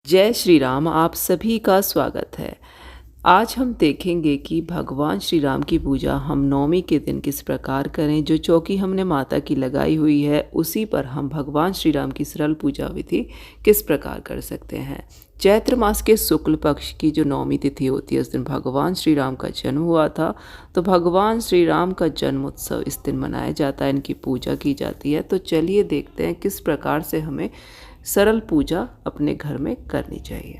जय श्री राम। आप सभी का स्वागत है। आज हम देखेंगे कि भगवान श्री राम की पूजा हम नवमी के दिन किस प्रकार करें। जो चौकी हमने माता की लगाई हुई है उसी पर हम भगवान श्री राम की सरल पूजा विधि किस प्रकार कर सकते हैं। चैत्र मास के शुक्ल पक्ष की जो नवमी तिथि होती है उस दिन भगवान श्री राम का जन्म हुआ था। तो भगवान श्री राम का जन्म उत्सव इस दिन मनाया जाता है, इनकी पूजा की जाती है। तो चलिए देखते हैं किस प्रकार से हमें सरल पूजा अपने घर में करनी चाहिए।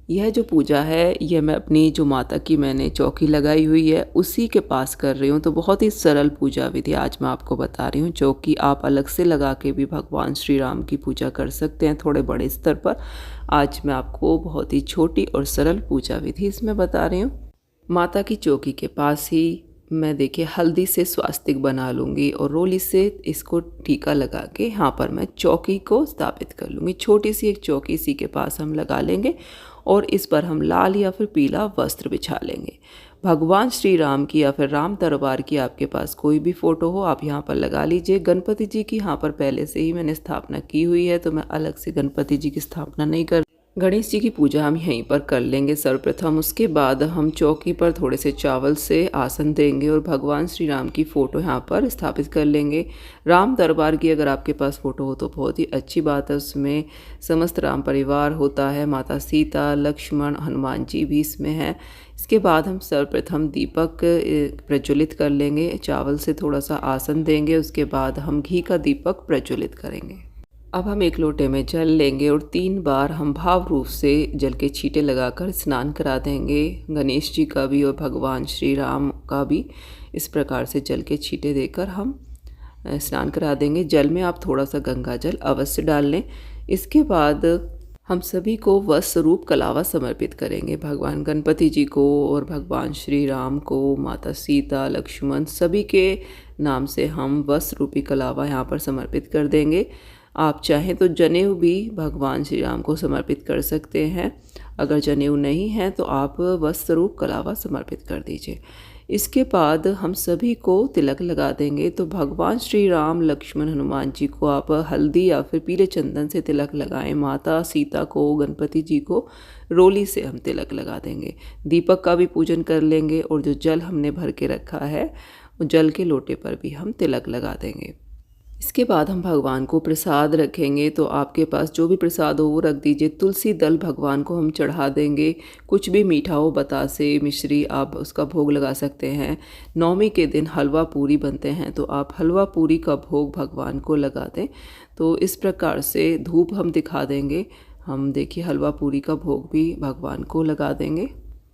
यह जो पूजा है यह मैं अपनी जो माता की मैंने चौकी लगाई हुई है उसी के पास कर रही हूँ। तो बहुत ही सरल पूजा विधि आज मैं आपको बता रही हूँ। चौकी आप अलग से लगा के भी भगवान श्री राम की पूजा कर सकते हैं थोड़े बड़े स्तर पर। आज मैं आपको बहुत ही छोटी और सरल पूजा विधि इसमें बता रही हूँ। माता की चौकी के पास ही मैं देखिए हल्दी से स्वास्तिक बना लूँगी और रोली से इसको टीका लगा के यहाँ पर मैं चौकी को स्थापित कर लूँगी। छोटी सी एक चौकी इसी के पास हम लगा लेंगे और इस पर हम लाल या फिर पीला वस्त्र बिछा लेंगे। भगवान श्री राम की या फिर राम दरबार की आपके पास कोई भी फ़ोटो हो आप यहाँ पर लगा लीजिए। गणपति जी की यहाँ पर पहले से ही मैंने स्थापना की हुई है तो मैं अलग से गणपति जी की स्थापना नहीं कर। गणेश जी की पूजा हम यहीं पर कर लेंगे सर्वप्रथम। उसके बाद हम चौकी पर थोड़े से चावल से आसन देंगे और भगवान श्री राम की फ़ोटो यहाँ पर स्थापित कर लेंगे। राम दरबार की अगर आपके पास फ़ोटो हो तो बहुत ही अच्छी बात है। उसमें समस्त राम परिवार होता है, माता सीता, लक्ष्मण, हनुमान जी भी इसमें हैं। इसके बाद हम सर्वप्रथम दीपक प्रज्वलित कर लेंगे। चावल से थोड़ा सा आसन देंगे, उसके बाद हम घी का दीपक प्रज्वलित करेंगे। अब हम एक लोटे में जल लेंगे और 3 बार हम भाव रूप से जल के छींटे लगाकर स्नान करा देंगे। गणेश जी का भी और भगवान श्री राम का भी इस प्रकार से जल के छींटे देकर हम स्नान करा देंगे। जल में आप थोड़ा सा गंगा जल अवश्य डाल लें। इसके बाद हम सभी को वस्त्र स्वरूप कलावा समर्पित करेंगे। भगवान गणपति जी को और भगवान श्री राम को, माता सीता, लक्ष्मण सभी के नाम से हम वस्त्र रूपी कलावा यहाँ पर समर्पित कर देंगे। आप चाहें तो जनेऊ भी भगवान श्री राम को समर्पित कर सकते हैं। अगर जनेऊ नहीं है तो आप वस्त्र रूप कलावा समर्पित कर दीजिए। इसके बाद हम सभी को तिलक लगा देंगे। तो भगवान श्री राम, लक्ष्मण, हनुमान जी को आप हल्दी या फिर पीले चंदन से तिलक लगाएं। माता सीता को, गणपति जी को रोली से हम तिलक लगा देंगे। दीपक का भी पूजन कर लेंगे और जो जल हमने भर के रखा है वो जल के लोटे पर भी हम तिलक लगा देंगे। इसके बाद हम भगवान को प्रसाद रखेंगे। तो आपके पास जो भी प्रसाद हो वो रख दीजिए। तुलसी दल भगवान को हम चढ़ा देंगे। कुछ भी मीठा हो, बतासे, मिश्री, आप उसका भोग लगा सकते हैं। नवमी के दिन हलवा पूरी बनते हैं तो आप हलवा पूरी का भोग भगवान को लगा दें। तो इस प्रकार से धूप हम दिखा देंगे। हम देखिए हलवा पूरी का भोग भी भगवान को लगा देंगे।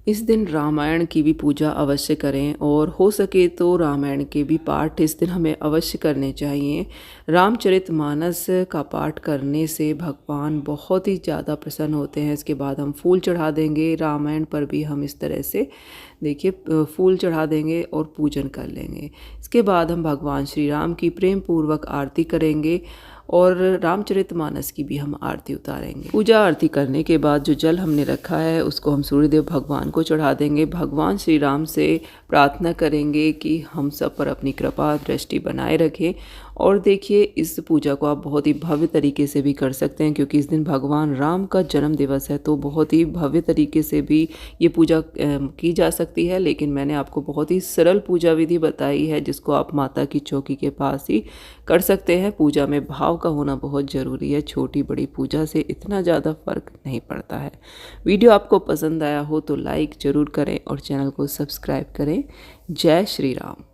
इस दिन रामायण की भी पूजा अवश्य करें और हो सके तो रामायण के भी पाठ इस दिन हमें अवश्य करने चाहिए। रामचरितमानस का पाठ करने से भगवान बहुत ही ज़्यादा प्रसन्न होते हैं। इसके बाद हम फूल चढ़ा देंगे। रामायण पर भी हम इस तरह से देखिए फूल चढ़ा देंगे और पूजन कर लेंगे। इसके बाद हम भगवान श्री राम की प्रेम पूर्वक आरती करेंगे और रामचरितमानस की भी हम आरती उतारेंगे। पूजा आरती करने के बाद जो जल हमने रखा है उसको हम सूर्यदेव भगवान को चढ़ा देंगे। भगवान श्री राम से प्रार्थना करेंगे कि हम सब पर अपनी कृपा दृष्टि बनाए रखें। और देखिए इस पूजा को आप बहुत ही भव्य तरीके से भी कर सकते हैं क्योंकि इस दिन भगवान राम का जन्म दिवस है। तो बहुत ही भव्य तरीके से भी ये पूजा की जा सकती है। लेकिन मैंने आपको बहुत ही सरल पूजा विधि बताई है जिसको आप माता की चौकी के पास ही कर सकते हैं। पूजा में भाव का होना बहुत ज़रूरी है। छोटी बड़ी पूजा से इतना ज़्यादा फर्क नहीं पड़ता है। वीडियो आपको पसंद आया हो तो लाइक ज़रूर करें और चैनल को सब्सक्राइब करें। जय श्री राम।